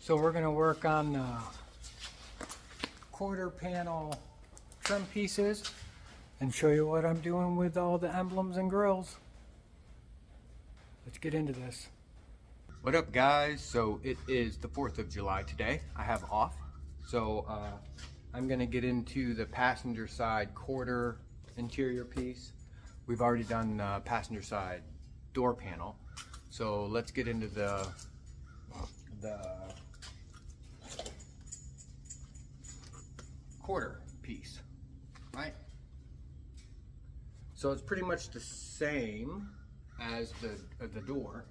So we're going to work on the quarter panel trim pieces and show you what I'm doing with all the emblems and grills. Let's get into this. What up, guys? So it is the 4th of July today. I have off. So I'm going to get into the passenger side quarter interior piece. We've already done passenger side door panel. So let's get into the quarter piece, right? So it's pretty much the same as the door.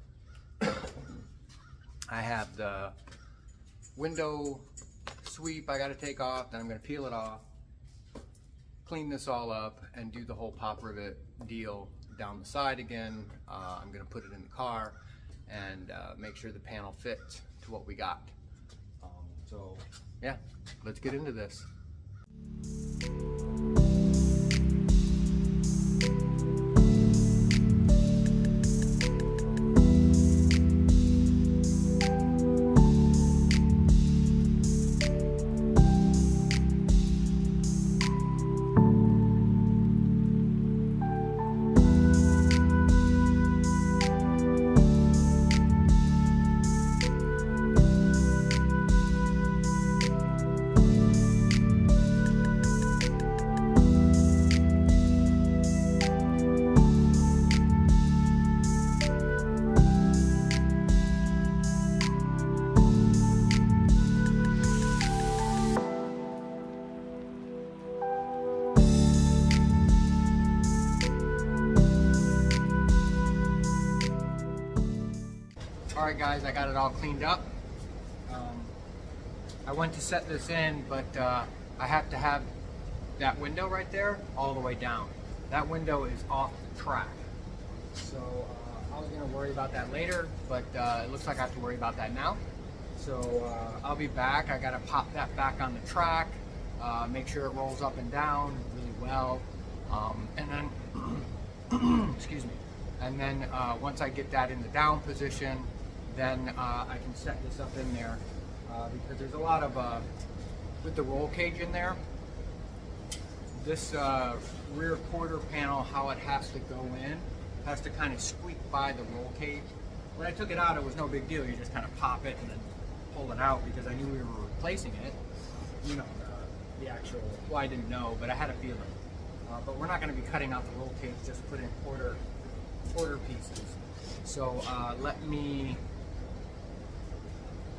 I have the window sweep I got to take off, then I'm going to peel it off, clean this all up, and do the whole pop rivet deal down the side again. I'm going to put it in the car and make sure the panel fits to what we got. So yeah, let's get into this. Alright guys, I got it all cleaned up. I went to set this in, but I have to have that window right there all the way down. That window is off the track. So I was going to worry about that later, but it looks like I have to worry about that now. So I'll be back. I got to pop that back on the track, make sure it rolls up and down really well. And then, excuse me. And then once I get that in the down position, then I can set this up in there because there's a lot of, with the roll cage in there, this rear quarter panel, how it has to go in, has to kind of squeak by the roll cage. When I took it out, it was no big deal. You just kind of pop it and then pull it out because I knew we were replacing it. You know, the actual, well, I didn't know, but I had a feeling. But we're not going to be cutting out the roll cage, just put in quarter pieces. So let me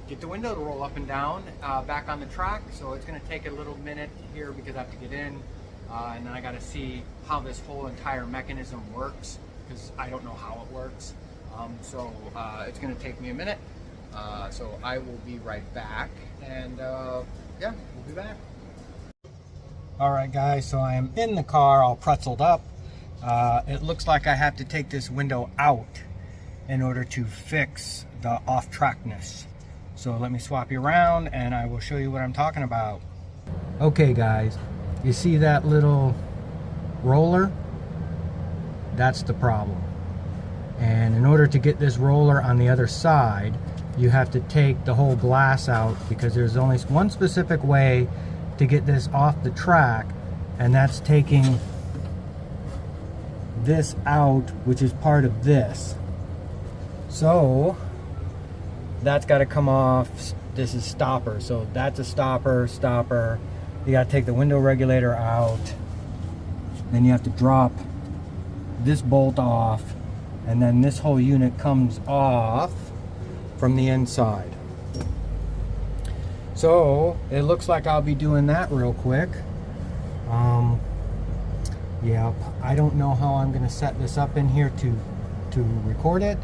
get the window to roll up and down back on the track. So it's going to take a little minute here because I have to get in and then I got to see how this whole entire mechanism works because I don't know how it works. So it's going to take me a minute. So I will be right back and yeah, we'll be back. Alright guys, so I am in the car all pretzeled up. It looks like I have to take this window out in order to fix the off-trackness. So let me swap you around and I will show you what I'm talking about. Okay guys, you see that little roller? That's the problem. And in order to get this roller on the other side, you have to take the whole glass out because there's only one specific way to get this off the track, and that's taking this out, which is part of this. So that's got to come off. This is stopper, so that's a stopper. You got to take the window regulator out, then you have to drop this bolt off, and then this whole unit comes off from the inside. So it looks like I'll be doing that real quick. Yep, I don't know how I'm going to set this up in here to record it,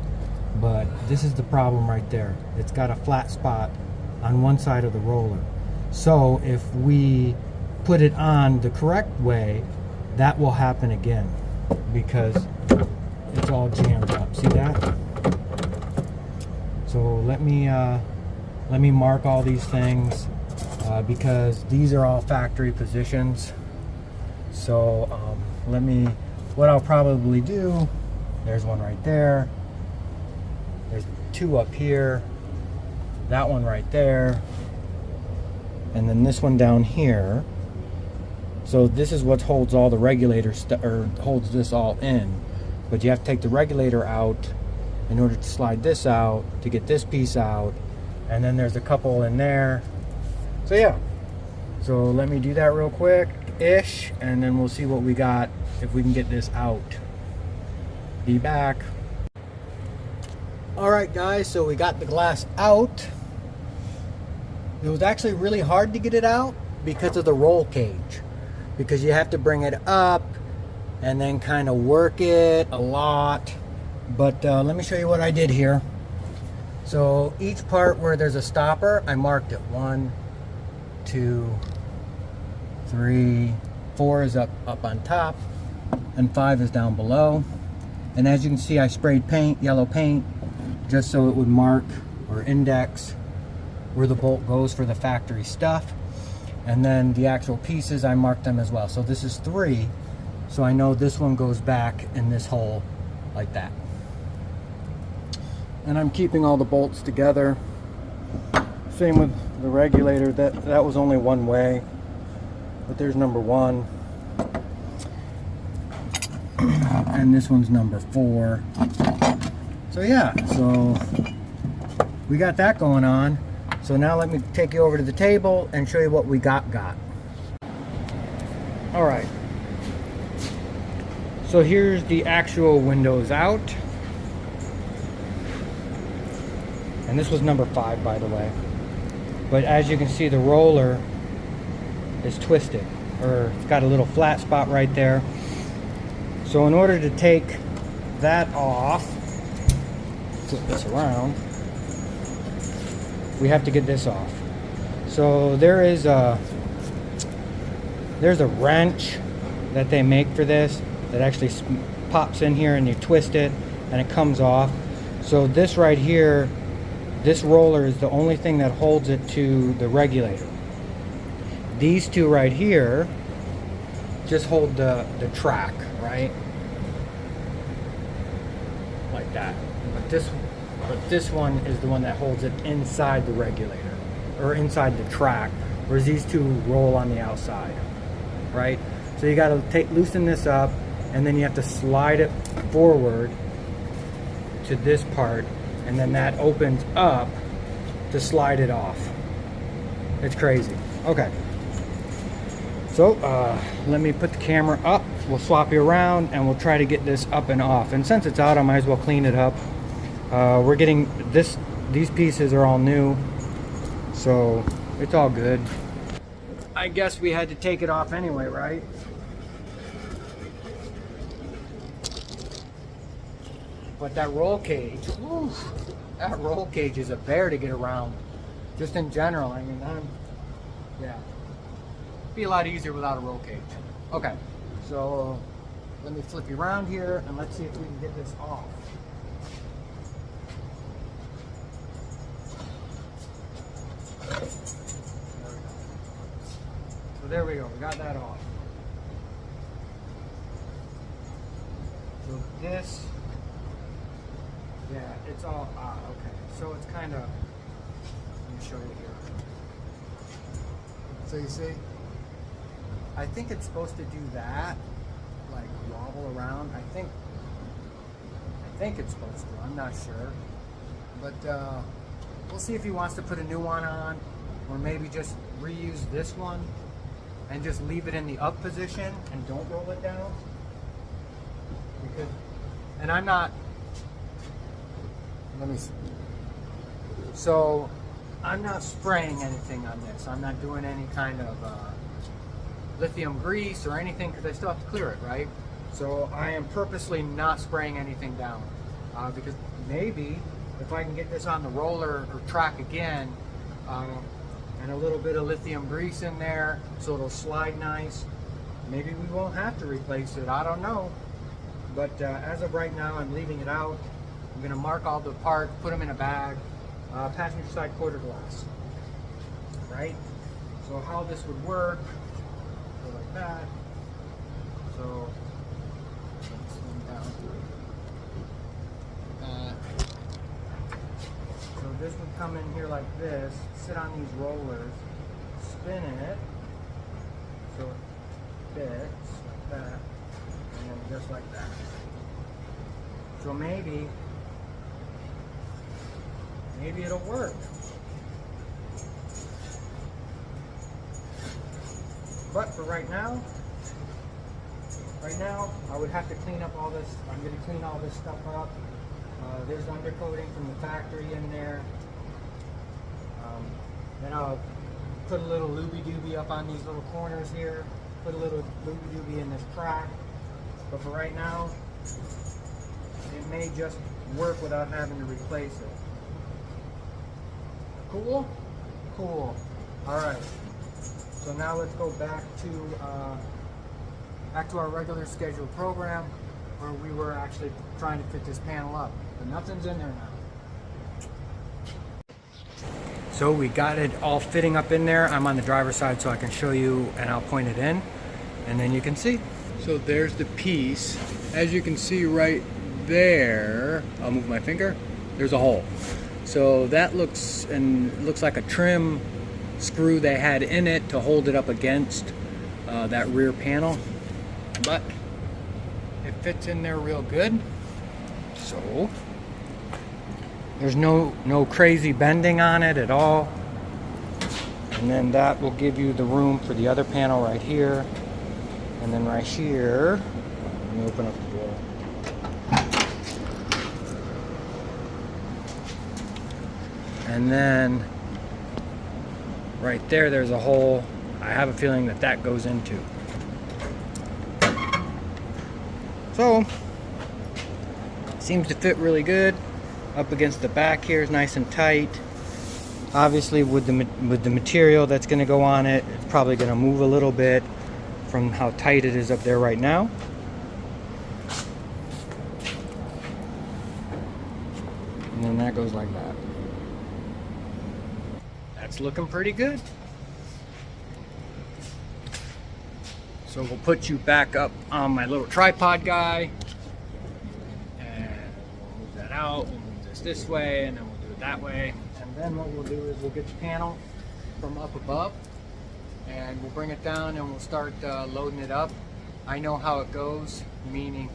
but this is the problem right there. It's got a flat spot on one side of the roller. So if we put it on the correct way, that will happen again because it's all jammed up. See that? So let me mark all these things because these are all factory positions. So what I'll probably do, there's one right there, there's two up here, that one right there, and then this one down here. So this is what holds all the regulators, or holds this all in. But you have to take the regulator out in order to slide this out to get this piece out, and then there's a couple in there. So yeah, so let me do that real quick-ish, and then we'll see what we got if we can get this out. Be back. All right, guys, so we got the glass out. It was actually really hard to get it out because of the roll cage, because you have to bring it up and then kind of work it a lot. But let me show you what I did here. So each part where there's a stopper, I marked it. 1, 2, 3, 4 is up on top, and 5 is down below. And as you can see, I sprayed paint, yellow paint, just so it would mark or index where the bolt goes for the factory stuff. And then the actual pieces, I marked them as well. So this is 3, so I know this one goes back in this hole like that. And I'm keeping all the bolts together. Same with the regulator, that was only one way, but there's number 1. And this one's number 4. So yeah, so we got that going on. So now let me take you over to the table and show you what we got. All right. So here's the actual windows out. And this was number 5, by the way. But as you can see, the roller is twisted, or it's got a little flat spot right there. So in order to take that off, flip this around, we have to get this off. So there's a wrench that they make for this that actually pops in here, and you twist it and it comes off. So this right here, this roller is the only thing that holds it to the regulator. These two right here just hold the track, right? Like that. But this one is the one that holds it inside the regulator, or inside the track, whereas these two roll on the outside, right? So you gotta loosen this up, and then you have to slide it forward to this part, and then that opens up to slide it off. It's crazy. Okay. So let me put the camera up. We'll swap you around, and we'll try to get this up and off. And since it's out, I might as well clean it up. We're getting this. These pieces are all new, so it's all good. I guess we had to take it off anyway, right? But that roll cage, whew, that roll cage is a bear to get around. Just in general, I mean, yeah. Be a lot easier without a roll cage. Okay, so let me flip you around here, and let's see if we can get this off. So there we go, we got that off. So this, yeah, it's all, okay. So it's kind of, let me show you here. So you see, I think it's supposed to do that, like wobble around. I think it's supposed to, I'm not sure. But we'll see if he wants to put a new one on, or maybe just reuse this one and just leave it in the up position and don't roll it down. Because, and I'm not, let me see. So I'm not spraying anything on this. I'm not doing any kind of lithium grease or anything, because I still have to clear it, right? So I am purposely not spraying anything down, because maybe if I can get this on the roller or track again, and a little bit of lithium grease in there so it'll slide nice, maybe we won't have to replace it. I don't know. But as of right now, I'm leaving it out. I'm going to mark all the parts, put them in a bag, passenger side quarter glass, right? So how this would work, go like that. So let's slim down. So this would come in here like this, sit on these rollers, spin it, so it fits like that, and then just like that. So maybe it'll work. But for right now, I would have to clean up all this. I'm going to clean all this stuff up. There's undercoating from the factory in there. Then I'll put a little looby-dooby up on these little corners here. Put a little looby-dooby in this crack. But for right now, it may just work without having to replace it. Cool? Cool. Alright. So now let's go back to our regular scheduled program where we were actually trying to fit this panel up. But nothing's in there now. So we got it all fitting up in there. I'm on the driver's side so I can show you and I'll point it in and then you can see. So there's the piece. As you can see right there, I'll move my finger, there's a hole. So that looks like a trim screw they had in it to hold it up against that rear panel, but it fits in there real good. So there's no crazy bending on it at all. And then that will give you the room for the other panel right here. And then right here, let me open up the door. And then right there, there's a hole. I have a feeling that goes into. So, seems to fit really good. Up against the back here is nice and tight. Obviously, with the material that's going to go on it, it's probably going to move a little bit from how tight it is up there right now. And then that goes like that. That's looking pretty good. So we'll put you back up on my little tripod guy. And we'll move that out. We'll move this way, and then we'll do it that way. And then what we'll do is we'll get the panel from up above. And we'll bring it down and we'll start loading it up. I know how it goes, meaning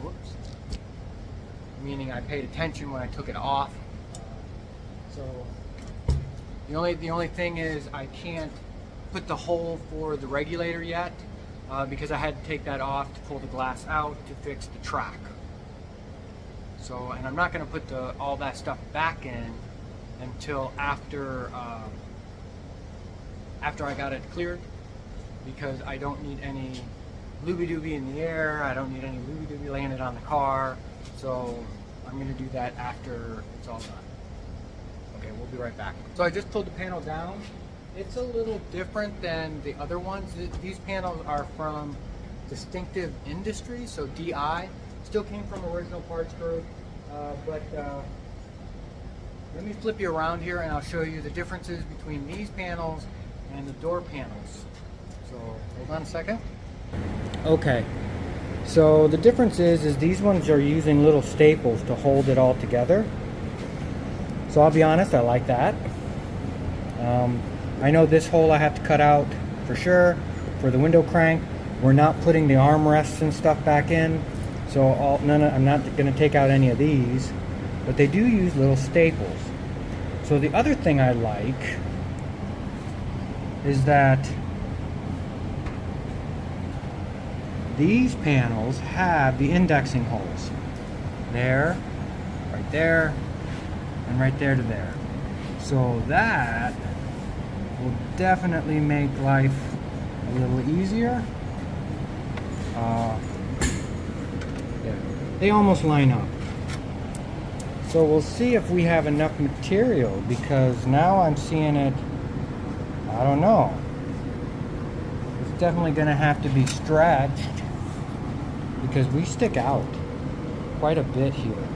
I paid attention when I took it off. So the only thing is I can't put the hole for the regulator yet because I had to take that off to pull the glass out to fix the track. So, and I'm not going to put all that stuff back in until after I got it cleared, because I don't need any looby-dooby in the air. I don't need any looby-dooby landed on the car. So I'm going to do that after it's all done. Okay, we'll be right back. So I just pulled the panel down. It's a little different than the other ones. These panels are from Distinctive Industries, so DI. Still came from Original Parts Group, but let me flip you around here and I'll show you the differences between these panels and the door panels. So hold on a second. Okay, so the difference is these ones are using little staples to hold it all together. So I'll be honest, I like that. I know this hole I have to cut out for sure for the window crank. We're not putting the armrests and stuff back in, so I'm not going to take out any of these, but they do use little staples. So the other thing I like is that these panels have the indexing holes. There, right there, and right there to there. So that will definitely make life a little easier. Yeah, they almost line up. So we'll see if we have enough material, because now I'm seeing it, I don't know. It's definitely going to have to be stretched because we stick out quite a bit here.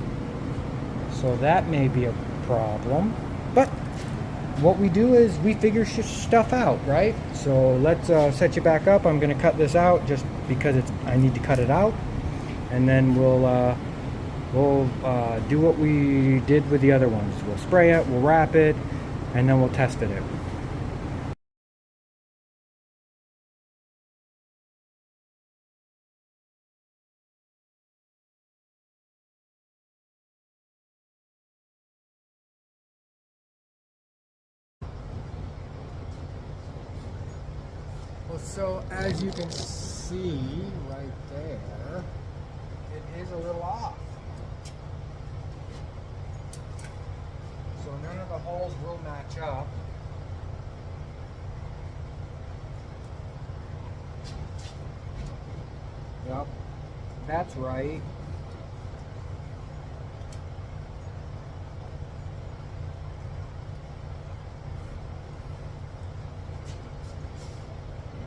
So that may be a problem. But what we do is we figure stuff out, right? So let's set you back up. I'm going to cut this out just because I need to cut it out. And then we'll we'll do what we did with the other ones. We'll spray it, we'll wrap it, and then we'll test it out. Well, so as you can see right there, it is a little off. So none of the holes will match up. Yep, that's right.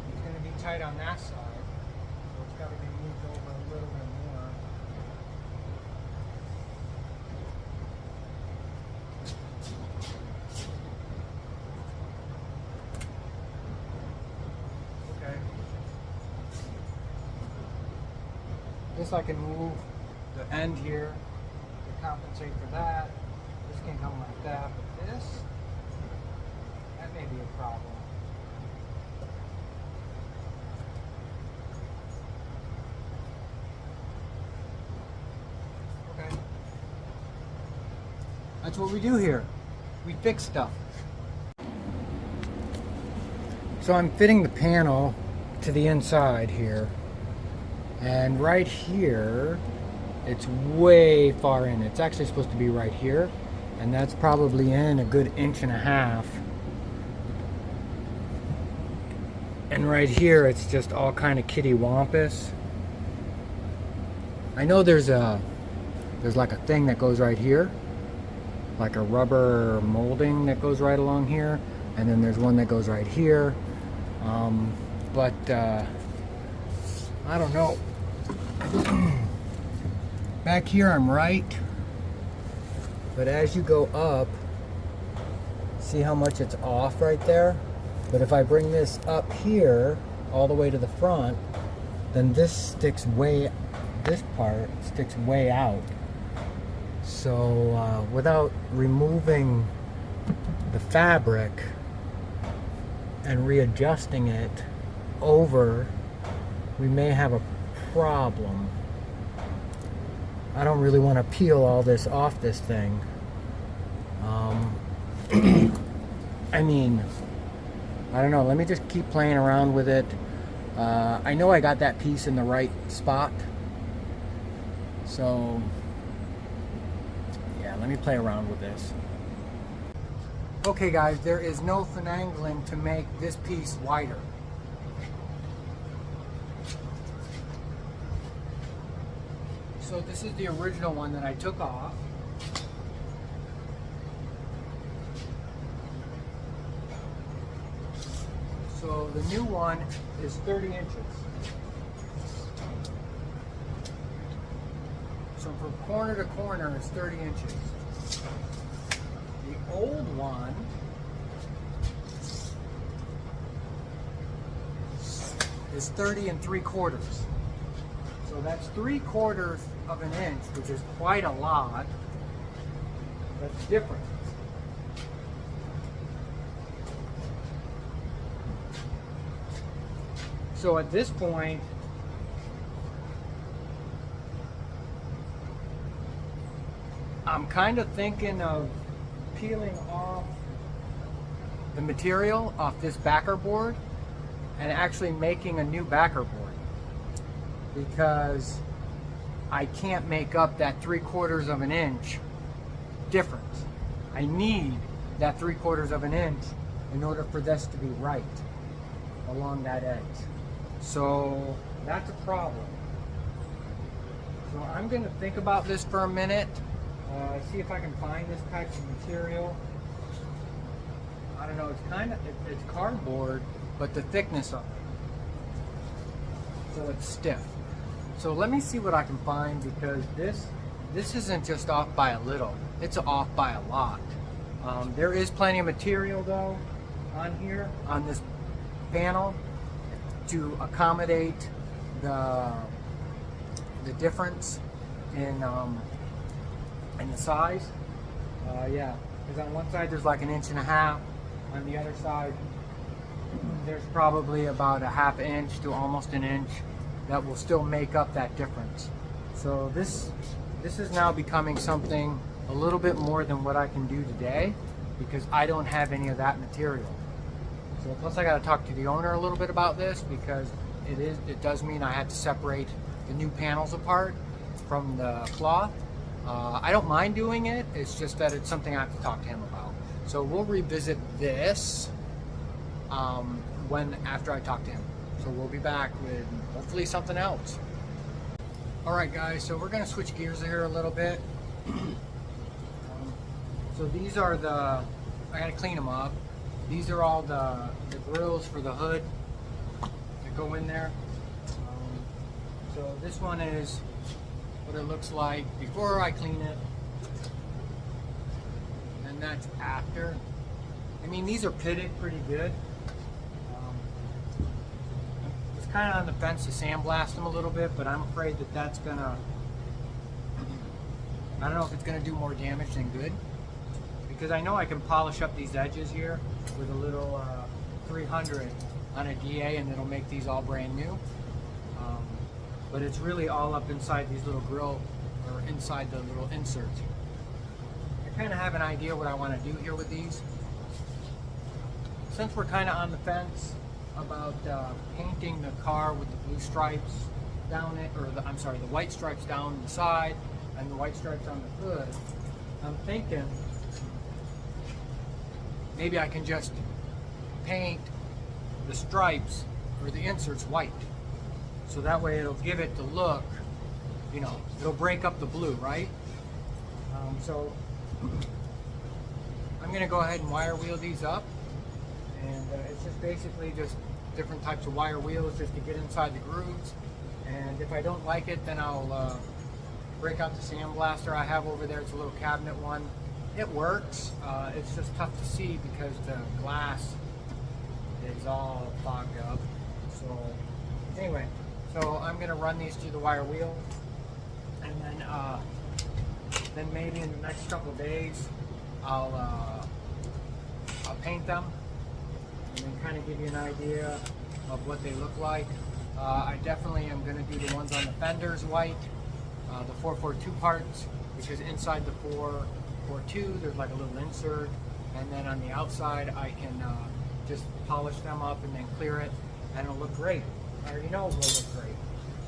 It's going to be tight on that side, so it's got to be moved over a little bit more. Okay. This I can move the end here to compensate for that. This can come like that, but this, that may be a problem. Okay. That's what we do here. We fix stuff. So I'm fitting the panel to the inside here. And right here, it's way far in. It's actually supposed to be right here. And that's probably in a good 1.5 inches. And right here, it's just all kind of kitty-wampus. I know there's like a thing that goes right here. Like a rubber molding that goes right along here. And then there's one that goes right here. I don't know. Back here I'm right, but as you go up, see how much it's off right there? But if I bring this up here all the way to the front, then this part sticks way out. So without removing the fabric and readjusting it over, we may have a problem. I don't really want to peel all this off this thing. I mean, I don't know. Let me just keep playing around with it. I know I got that piece in the right spot. So, yeah, let me play around with this. Okay guys, there is no finagling to make this piece wider. So this is the original one that I took off. So the new one is 30 inches. So from corner to corner, it's 30 inches. The old one is 30 3/4. So that's 3/4 of an inch, which is quite a lot. That's different. So at this point, I'm kind of thinking of peeling off the material off this backer board and actually making a new backer board, because I can't make up that 3/4 of an inch difference. I need that 3/4 of an inch in order for this to be right along that edge. So that's a problem. So I'm going to think about this for a minute, see if I can find this type of material. I don't know, it's cardboard, but the thickness of it, so it's stiff. So let me see what I can find, because this isn't just off by a little, it's off by a lot. There is plenty of material though on here, on this panel, to accommodate the difference in and the size. Yeah, because on one side there's like 1.5 inches. On the other side, there's probably about a 1/2 inch to almost an inch that will still make up that difference. So this is now becoming something a little bit more than what I can do today, because I don't have any of that material. So plus I got to talk to the owner a little bit about this, because it does mean I had to separate the new panels apart from the cloth. I don't mind doing it, it's just that it's something I have to talk to him about. So we'll revisit this after I talk to him. So we'll be back with hopefully something else. Alright guys, so we're going to switch gears here a little bit. So these are I got to clean them up. These are all the grills for the hood that go in there. So this one is what it looks like before I clean it, and that's after. I mean, these are pitted pretty good. I was kind of on the fence to sandblast them a little bit, but I'm afraid that that's gonna, I don't know if it's gonna do more damage than good, because I know I can polish up these edges here with a little 300 on a DA, and it'll make these all brand new. But it's really all up inside these little grill, or inside the little inserts. I kind of have an idea what I want to do here with these. Since we're kind of on the fence about painting the car with the blue stripes down it, or I'm sorry, the white stripes down the side and the white stripes on the hood, I'm thinking maybe I can just paint the stripes or the inserts white. So that way it'll give it the look, you know, it'll break up the blue, right? So I'm going to go ahead and wire wheel these up. And it's just basically just different types of wire wheels just to get inside the grooves. And if I don't like it, then I'll break out the sandblaster I have over there. It's a little cabinet one. It works. It's just tough to see because the glass is all fogged up. So anyway. So I'm going to run these through the wire wheel, and then maybe in the next couple of days I'll paint them and then kind of give you an idea of what they look like. I definitely am going to do the ones on the fenders white, the 442 parts, because inside the 442 there's like a little insert, and then on the outside I can just polish them up and then clear it, and it'll look great. I already know it will look great.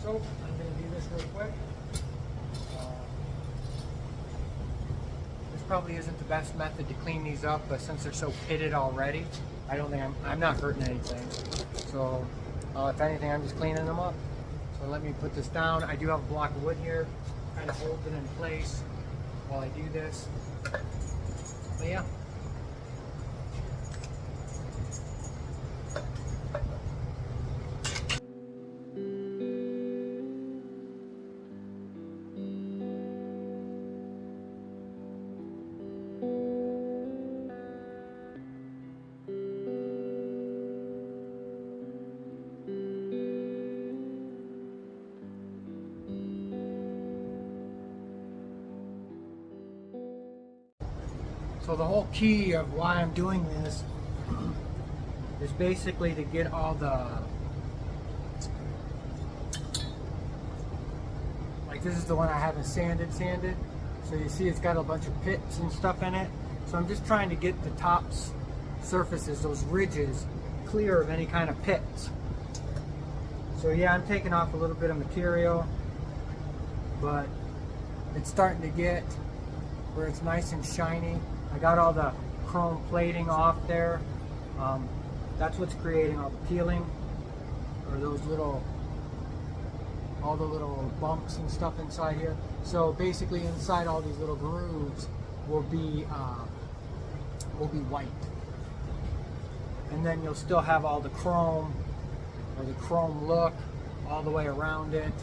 So I'm going to do this real quick. This probably isn't the best method to clean these up, but since they're so pitted already, I don't think I'm not hurting anything. So if anything, I'm just cleaning them up. So let me put this down. I do have a block of wood here, kind of hold it in place while I do this. But yeah. So the whole key of why I'm doing this is basically to get all the, like this is the one I haven't sanded. So you see it's got a bunch of pits and stuff in it. So I'm just trying to get the tops surfaces, those ridges, clear of any kind of pits. So yeah, I'm taking off a little bit of material, but it's starting to get where it's nice and shiny. I got all the chrome plating off there. That's what's creating all the peeling, or those little, all the little bumps and stuff inside here. So basically inside all these little grooves will be white. And then you'll still have all the chrome, or the chrome look all the way around it,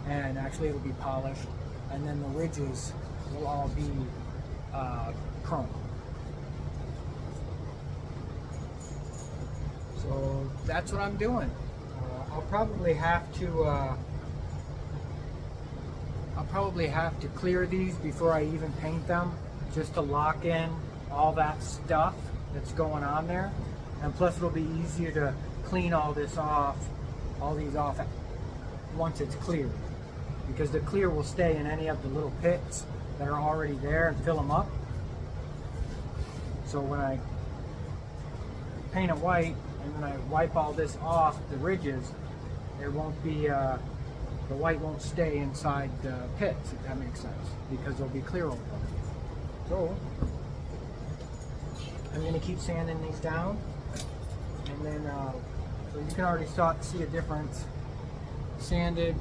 and actually it'll be polished. And then the ridges will all be chrome. So that's what I'm doing. I'll probably have to I'll probably have to clear these before I even paint them, just to lock in all that stuff that's going on there. And plus it'll be easier to clean all these off once it's cleared. Because the clear will stay in any of the little pits that are already there and fill them up. So when I paint it white and then I wipe all this off the ridges, there won't be the white won't stay inside the pits, if that makes sense, because there'll be clear over them. So I'm going to keep sanding these down, and then so you can already start to see a difference. Sanded,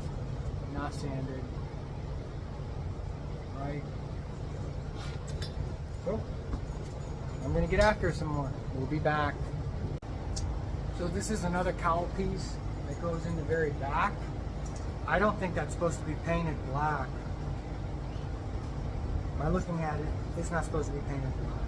not sanded, right? So I'm going to get after some more. We'll be back. So this is another cowl piece that goes in the very back. I don't think that's supposed to be painted black. By looking at it, it's not supposed to be painted black.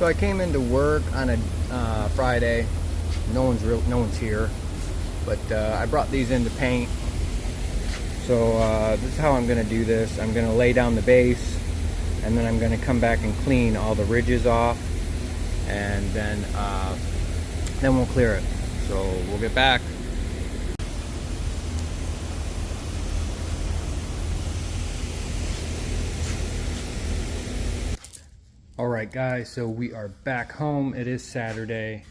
So I came into work on a Friday. No one's here, but I brought these in to paint. So this is how I'm going to do this. I'm going to lay down the base, and then I'm going to come back and clean all the ridges off, and then we'll clear it. So we'll get back. Alright guys, so we are back home. It is Saturday.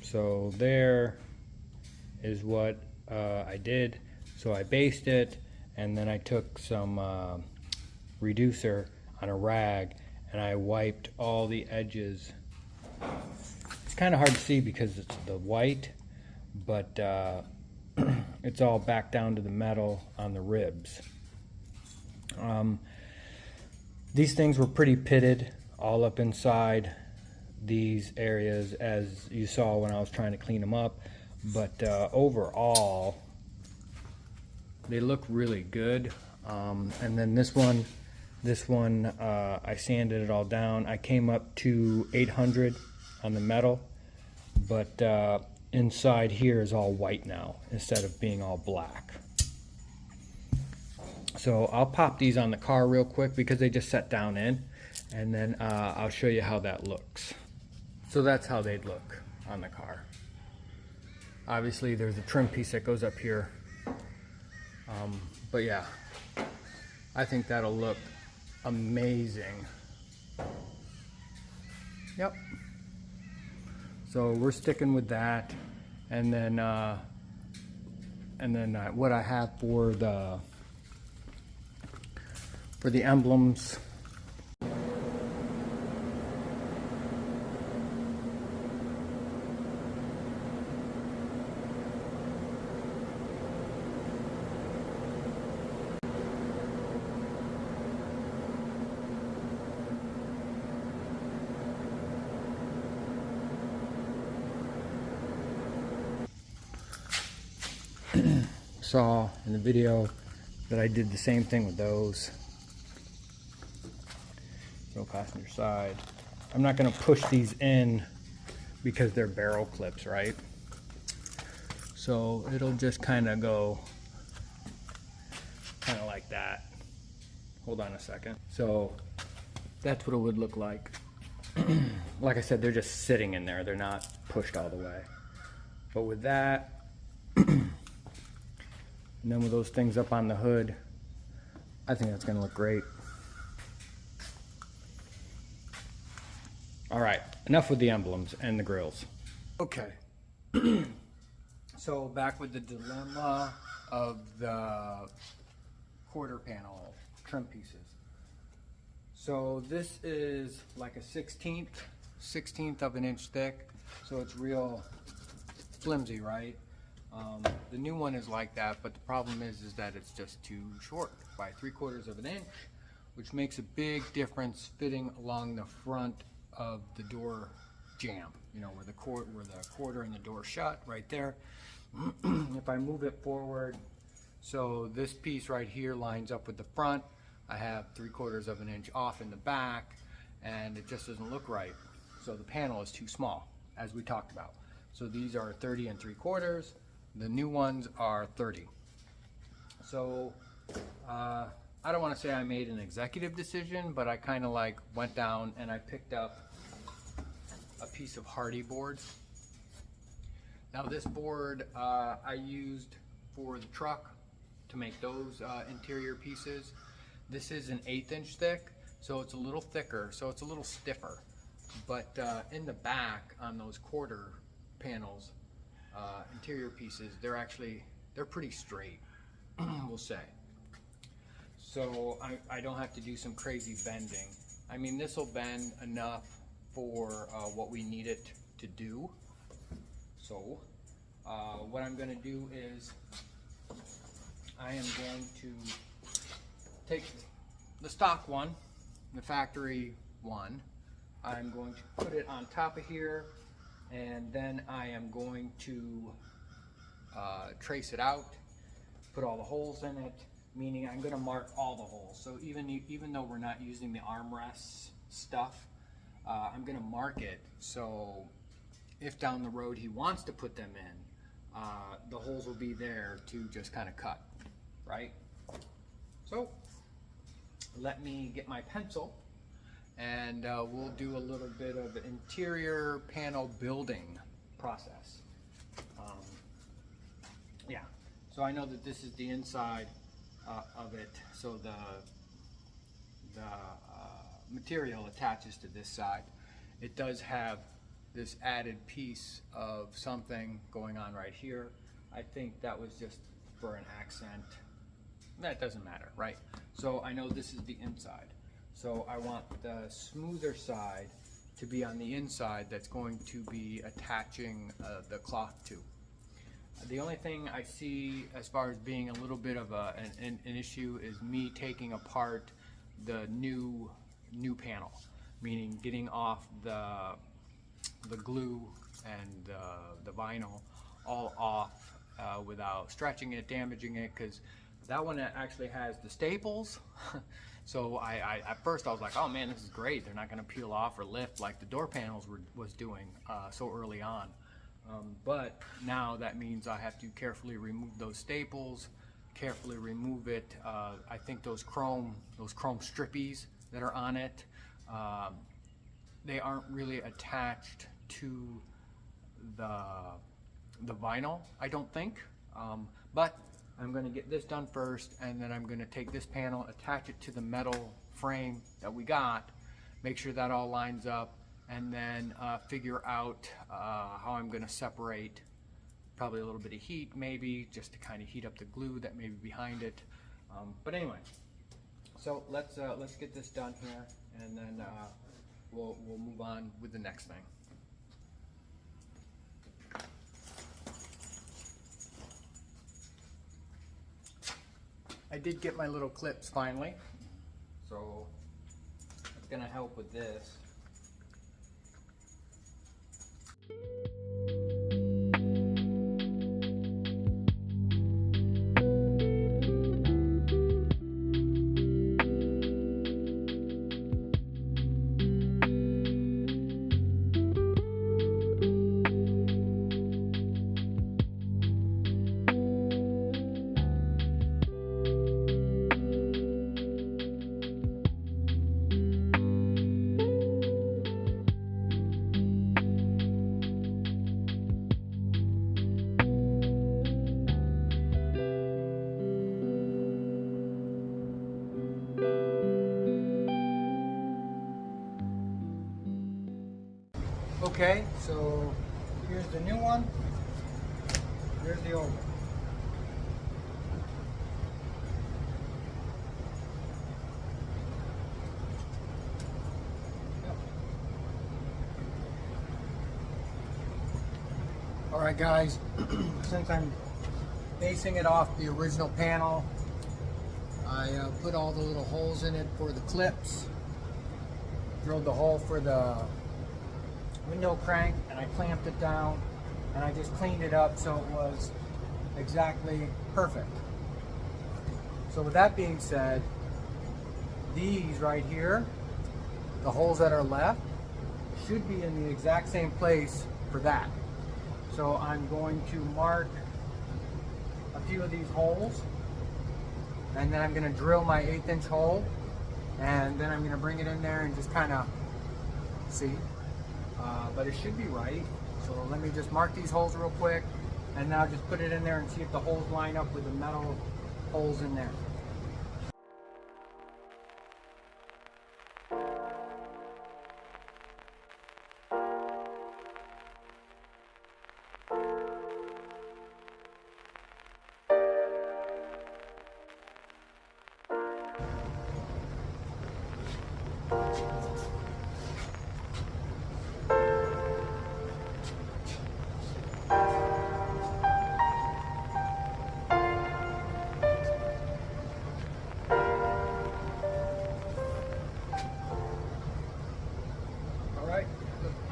So there is what I did. So I based it, and then I took some reducer on a rag and I wiped all the edges. It's kind of hard to see because it's the white, but it's all back down to the metal on the ribs. These things were pretty pitted all up inside these areas, as you saw when I was trying to clean them up, but overall they look really good. And then this one I sanded it all down. I came up to 800 on the metal, but inside here is all white now instead of being all black. So I'll pop these on the car real quick because they just set down in, and then I'll show you how that looks. So that's how they'd look on the car. Obviously there's a trim piece that goes up here, but yeah, I think that'll look amazing. Yep. So we're sticking with that, and then what I have for the emblems. Saw in the video that I did the same thing with those. No passenger side. I'm not going to push these in because they're barrel clips, right? So it'll just kind of go like that. Hold on a second. So that's what it would look like. Like I said, they're just sitting in there. They're not pushed all the way. But with that, and then with those things up on the hood, I think that's going to look great. All right, enough with the emblems and the grills. Okay, so back with the dilemma of the quarter panel trim pieces. So this is like a 16th of an inch thick, so it's real flimsy, right? The new one is like that, but the problem is that it's just too short by 3/4 of an inch, which makes a big difference fitting along the front of the door jamb, you know, where the quarter and the door shut right there. If I move it forward, so this piece right here lines up with the front, I have 3/4 of an inch off in the back, and it just doesn't look right. So the panel is too small, as we talked about. So these are 30 3/4. The new ones are 30. So I don't want to say I made an executive decision, but I kind of like went down and I picked up a piece of hardy board. Now this board I used for the truck to make those interior pieces. This is an 1/8 inch thick, so it's a little thicker, so it's a little stiffer. But in the back on those quarter panels, interior pieces, they're pretty straight, we'll say. So I don't have to do some crazy bending. I mean, this will bend enough for what we need it to do. So what I'm going to do is I am going to take the stock one, the factory one. I'm going to put it on top of here, and then I am going to trace it out, put all the holes in it, meaning I'm going to mark all the holes. So even though we're not using the armrests stuff, I'm going to mark it, so if down the road he wants to put them in, the holes will be there to just kind of cut, right? So let me get my pencil, and we'll do a little bit of interior panel building process. Yeah, so I know that this is the inside of it, so the material attaches to this side. It does have this added piece of something going on right here. I think that was just for an accent. That doesn't matter, right? So I know this is the inside. So I want the smoother side to be on the inside that's going to be attaching the cloth to. The only thing I see as far as being a little bit of an issue is me taking apart the new panel, meaning getting off the glue and the vinyl all off without stretching it, damaging it, because that one actually has the staples. So I at first I was like, oh man, this is great, they're not going to peel off or lift like the door panels was doing so early on. But now that means I have to carefully remove those staples, carefully remove it. I think those chrome strippies that are on it, they aren't really attached to the vinyl, I don't think. But I'm going to get this done first, and then I'm going to take this panel, attach it to the metal frame that we got, make sure that all lines up, and then figure out how I'm going to separate. Probably a little bit of heat, maybe, just to kind of heat up the glue that may be behind it. But anyway, so let's get this done here, and then we'll move on with the next thing. I did get my little clips finally, so it's going to help with this. Okay, so here's the new one, here's the old one. All right guys, since I'm basing it off the original panel, I put all the little holes in it for the clips, drilled the hole for the window crank, and I clamped it down, and I just cleaned it up so it was exactly perfect. So with that being said, these right here, the holes that are left, should be in the exact same place for that. So I'm going to mark a few of these holes, and then I'm going to drill my 1/8 inch hole, and then I'm going to bring it in there and just kind of see. But it should be right. So let me just mark these holes real quick, and now just put it in there and see if the holes line up with the metal holes in there.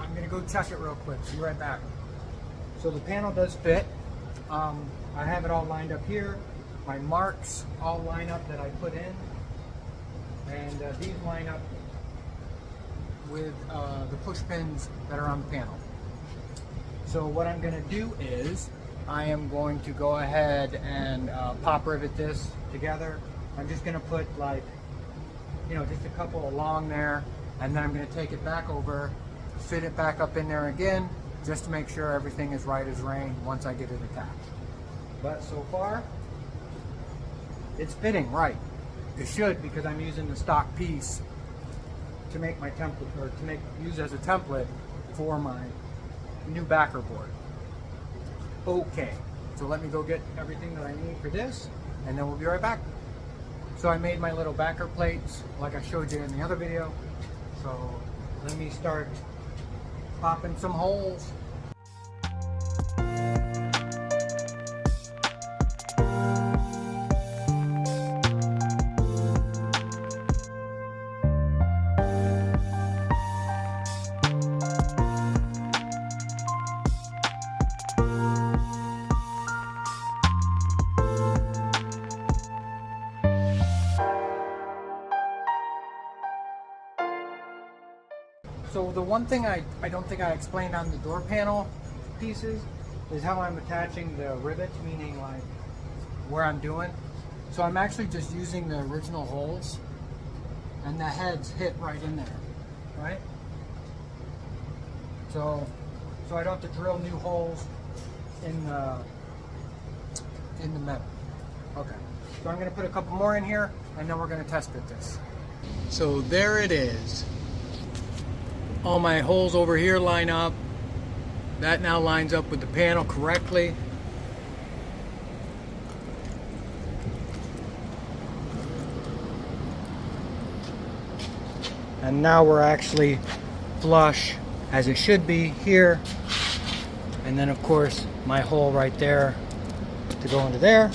I'm gonna go check it real quick. Be right back. So the panel does fit. I have it all lined up here. My marks all line up that I put in, and these line up with the push pins that are on the panel. So what I'm gonna do is I am going to go ahead and pop rivet this together. I'm just gonna put like, just a couple along there, and then I'm gonna take it back over, fit it back up in there again, just to make sure everything is right as rain once I get it attached. But so far, it's fitting right. It should, because I'm using the stock piece to make my template, or to use as a template for my new backer board. Okay, so let me go get everything that I need for this, and then we'll be right back. So I made my little backer plates like I showed you in the other video. So let me start popping some holes. So the one thing I don't think I explained on the door panel pieces is how I'm attaching the rivets, meaning like where I'm doing. So I'm actually just using the original holes, and the heads hit right in there, right? So I don't have to drill new holes in the metal. Okay, so I'm gonna put a couple more in here, and then we're gonna test fit this. So there it is. All my holes over here line up. That now lines up with the panel correctly. And now we're actually flush as it should be here. And then of course my hole right there to go into there.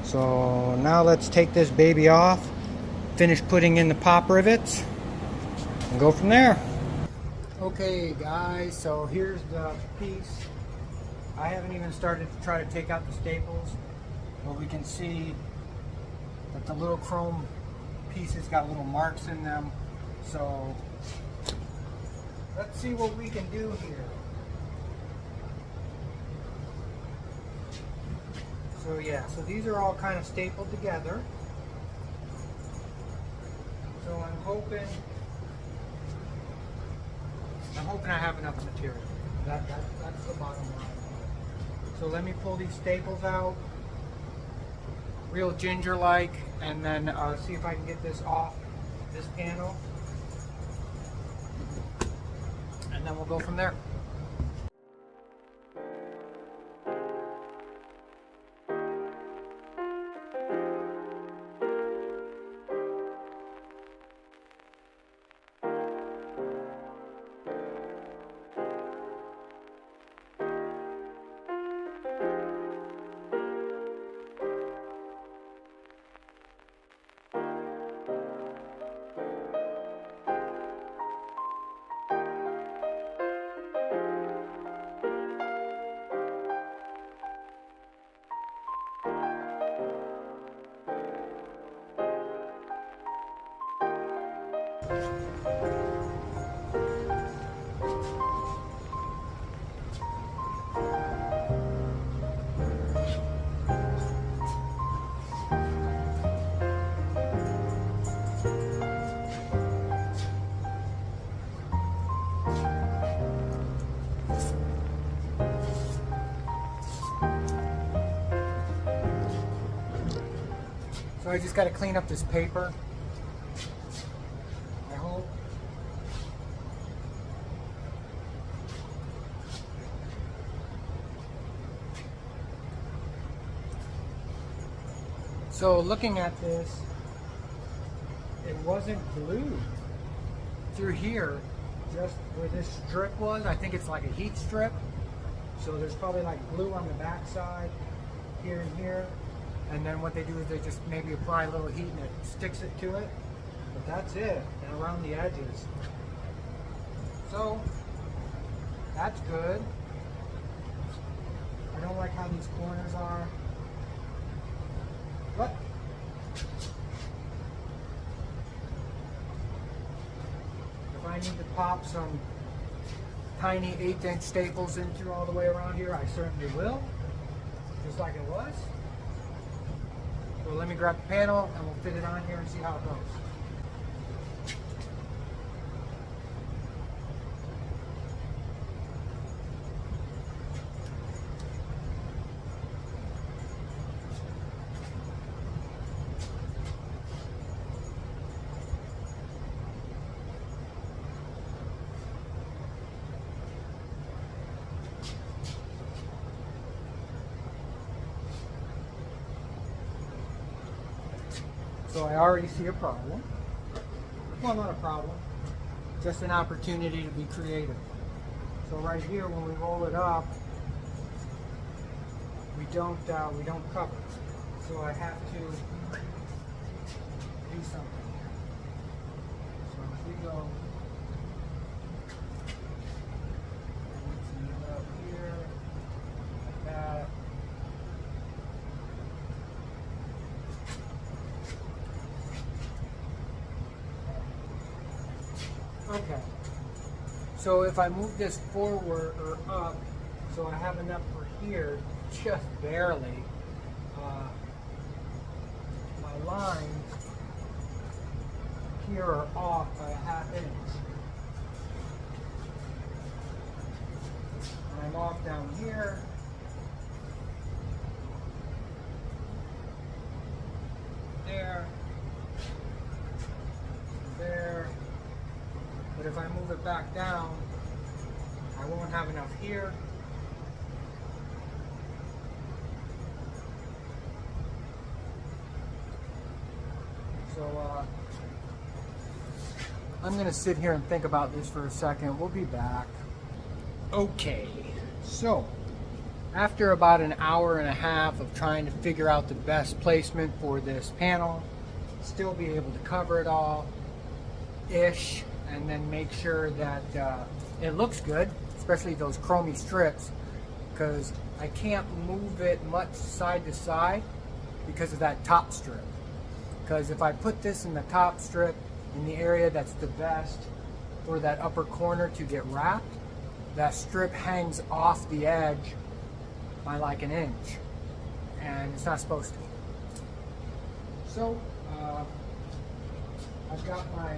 So now let's take this baby off, finish putting in the pop rivets, and go from there. Okay guys, so here's the piece. I haven't even started to try to take out the staples, but we can see that the little chrome pieces got little marks in them. So let's see what we can do here. So yeah, so these are all kind of stapled together. So I'm hoping I have enough material. That's the bottom line. So let me pull these staples out, real ginger-like, and then see if I can get this off this panel. And then we'll go from there. So I just got to clean up this paper. I hope. So looking at this, it wasn't glued through here, just where this strip was. I think it's like a heat strip. So there's probably like glue on the back side, here and here. And then what they do is they just maybe apply a little heat and it sticks it to it. But that's it, and around the edges. So, that's good. I don't like how these corners are. But if I need to pop some tiny 1/8" staples in through all the way around here, I certainly will. Just like it was. So let me grab the panel and we'll fit it on here and see how it goes. So I already see a problem. Well, not a problem, just an opportunity to be creative. So right here, when we roll it up, we don't cover. So I have to do something here. So if we go, mix it up here, like that. Okay, so if I move this forward or up, so I have enough for here, just barely, my lines here are off by a 1/2 inch. And I'm off down here. There. There. But if I move it back down, I won't have enough here. So I'm going to sit here and think about this for a second. We'll be back. Okay, so after about an hour and a half of trying to figure out the best placement for this panel, still be able to cover it all-ish, and then make sure that it looks good, especially those chromy strips, because I can't move it much side to side because of that top strip. Because if I put this in the top strip in the area that's the best for that upper corner to get wrapped, that strip hangs off the edge by like 1 inch, and it's not supposed to. So I've got my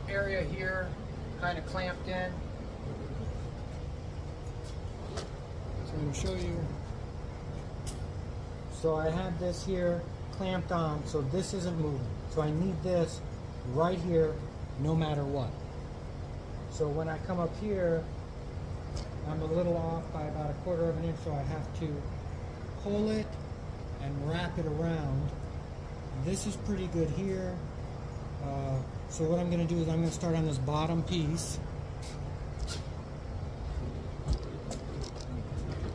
area here kind of clamped in. So I'm going to show you. So I have this here clamped on, so this isn't moving. So I need this right here no matter what. So when I come up here, I'm a little off by about 1/4 inch, so I have to pull it and wrap it around. This is pretty good here. So what I'm going to do is I'm going to start on this bottom piece.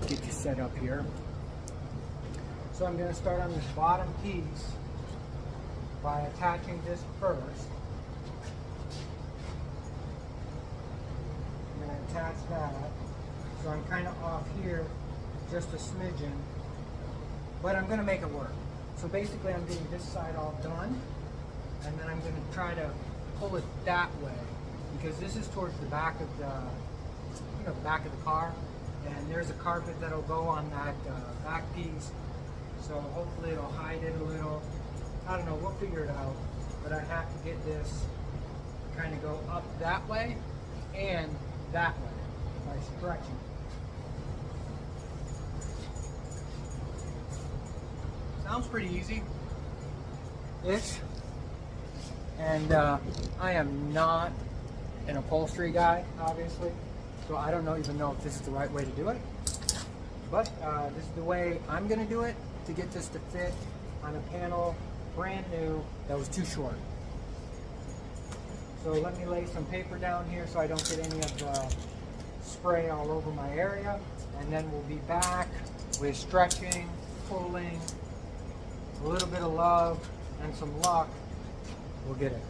Get you set up here. So I'm going to start on this bottom piece by attaching this first. I'm going to attach that. So I'm kind of off here just a smidgen, but I'm going to make it work. So basically I'm getting this side all done, and then I'm going to try to pull it that way, because this is towards the back of the back of the car, and there's a carpet that'll go on that back piece, so hopefully it'll hide it a little. I don't know, we'll figure it out, but I have to get this kind of go up that way and that way by stretching. Sounds pretty easy. ish. And I am not an upholstery guy, obviously, so I don't even know if this is the right way to do it. But this is the way I'm going to do it to get this to fit on a panel brand new that was too short. So let me lay some paper down here so I don't get any of the spray all over my area, and then we'll be back with stretching, pulling, a little bit of love, and some luck. We'll get it.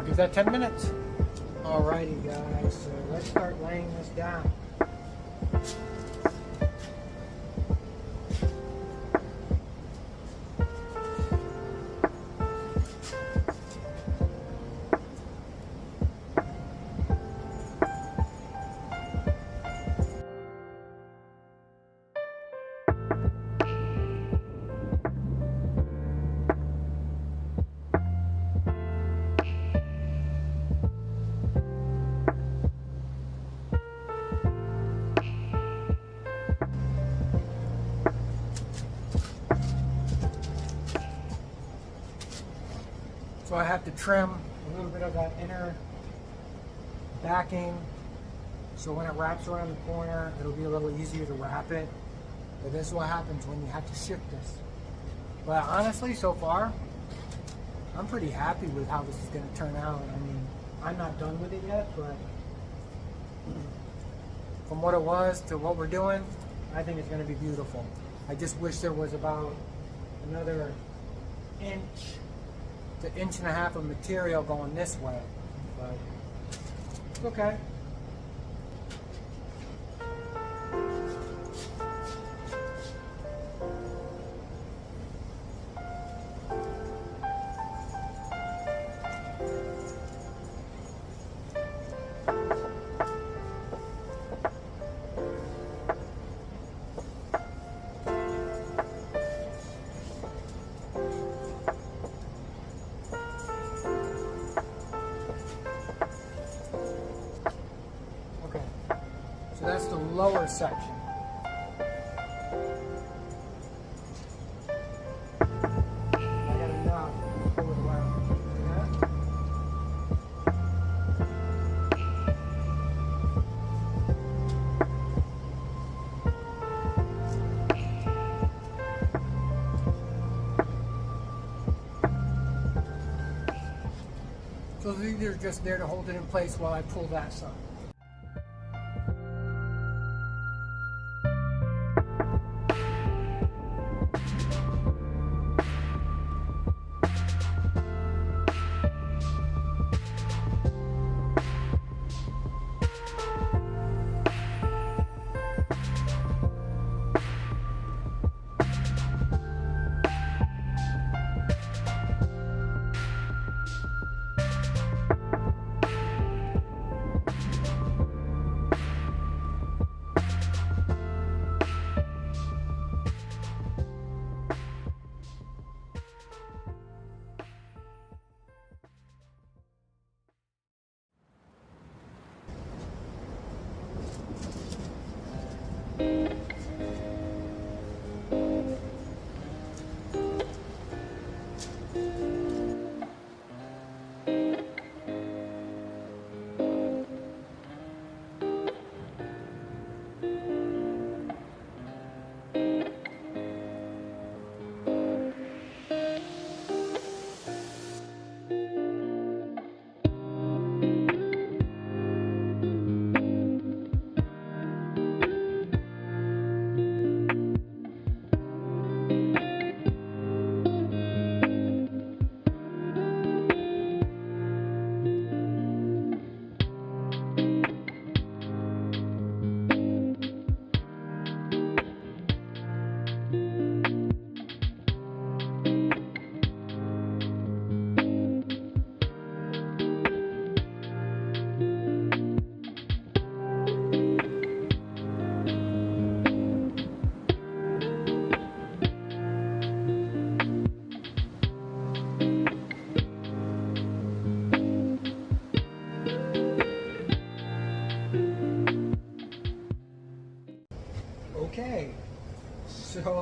Give that 10 minutes. Alrighty guys, so let's start laying this down. So I have to trim a little bit of that inner backing, so when it wraps around the corner, it'll be a little easier to wrap it. But this is what happens when you have to shift this. But honestly, so far, I'm pretty happy with how this is going to turn out. I mean, I'm not done with it yet, but from what it was to what we're doing, I think it's going to be beautiful. I just wish there was about another inch to inch and a half of material going this way, but it's okay. So that's the lower section. I got enough to pull it around. See that? So these are just there to hold it in place while I pull that side.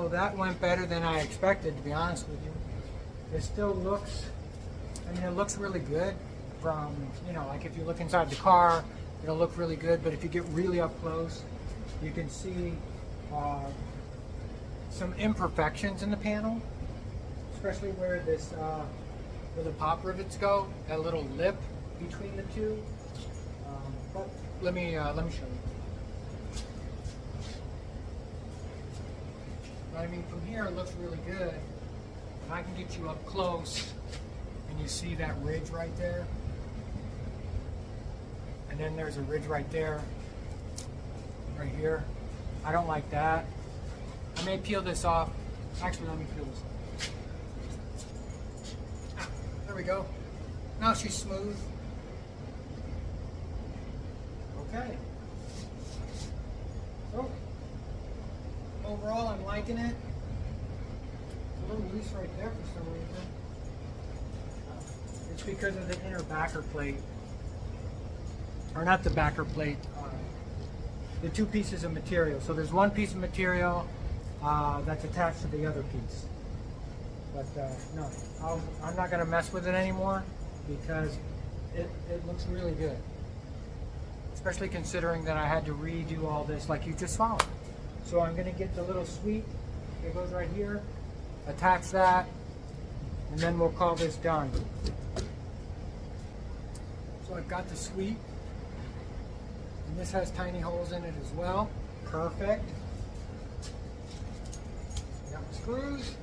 So that went better than I expected, to be honest with you. It still looks, I mean, it looks really good from, you know, like if you look inside the car, it'll look really good, but if you get really up close, you can see some imperfections in the panel, especially where this, where the pop rivets go, that little lip between the two. But let me show you. I mean, from here it looks really good. And I can get you up close, and you see that ridge right there. And then there's a ridge right there, right here. I don't like that. I may peel this off. Actually, let me peel this off. Ah, there we go. Now she's smooth. Okay. So, overall, I'm liking it. It's a little loose right there for some reason. It's because of the inner backer plate. Or not the backer plate, the two pieces of material. So there's one piece of material that's attached to the other piece. But no, I'm not going to mess with it anymore because it looks really good. Especially considering that I had to redo all this like you just saw. So I'm going to get the little sweep that goes right here, attach that, and then we'll call this done. So I've got the sweep, and this has tiny holes in it as well. Perfect. Got my screws.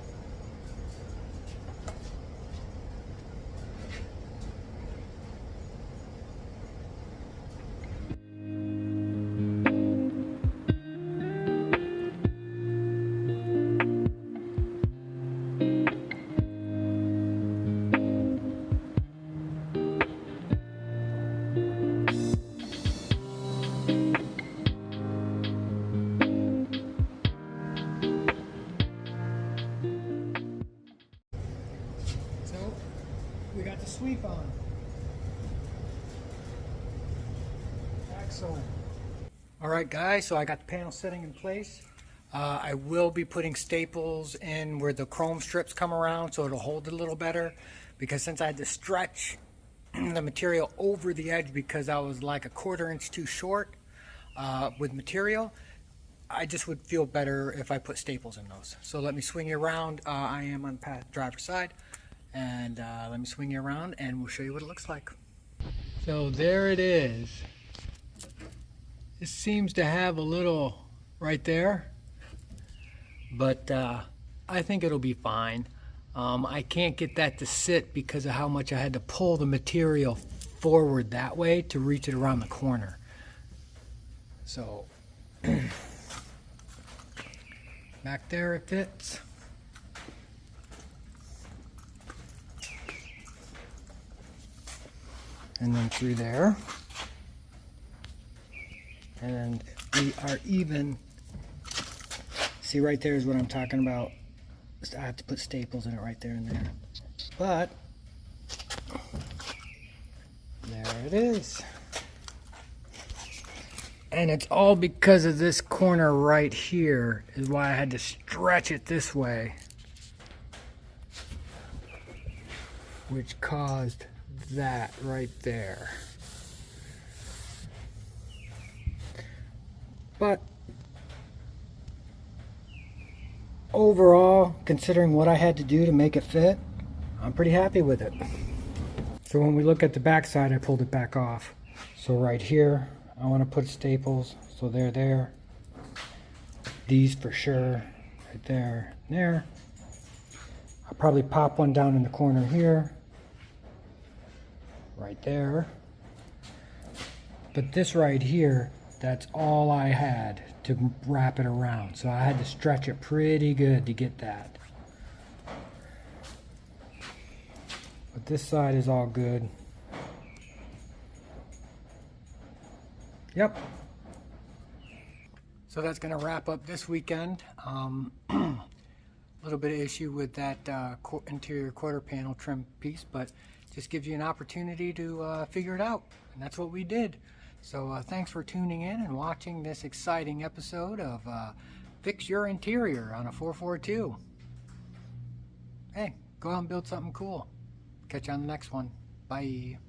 We got the sweep on. Excellent. All right, guys, so I got the panel setting in place. I will be putting staples in where the chrome strips come around so it'll hold it a little better, because since I had to stretch the material over the edge because I was like a 1/4 inch too short with material, I just would feel better if I put staples in those. So let me swing you around. I am on the driver's side. And let me swing you around and we'll show you what it looks like. So there it is. It seems to have a little right there, but I think it'll be fine. I can't get that to sit because of how much I had to pull the material forward that way to reach it around the corner. So back there it fits. And then through there, and we are even. See, right there is what I'm talking about. I have to put staples in it right there and there, but there it is. And it's all because of this corner right here is why I had to stretch it this way, which caused that right there. But overall, considering what I had to do to make it fit, I'm pretty happy with it. So when we look at the back side, I pulled it back off. So right here, I want to put staples, so they're there. These for sure, right there and there. I'll probably pop one down in the corner here. Right there. But this right here, that's all I had to wrap it around. So I had to stretch it pretty good to get that. But this side is all good. Yep. So that's going to wrap up this weekend. A little bit of issue with that interior quarter panel trim piece, but just gives you an opportunity to figure it out, and that's what we did. So thanks for tuning in and watching this exciting episode of fix your interior on a 442. Hey, go out and build something cool. Catch you on the next one. Bye.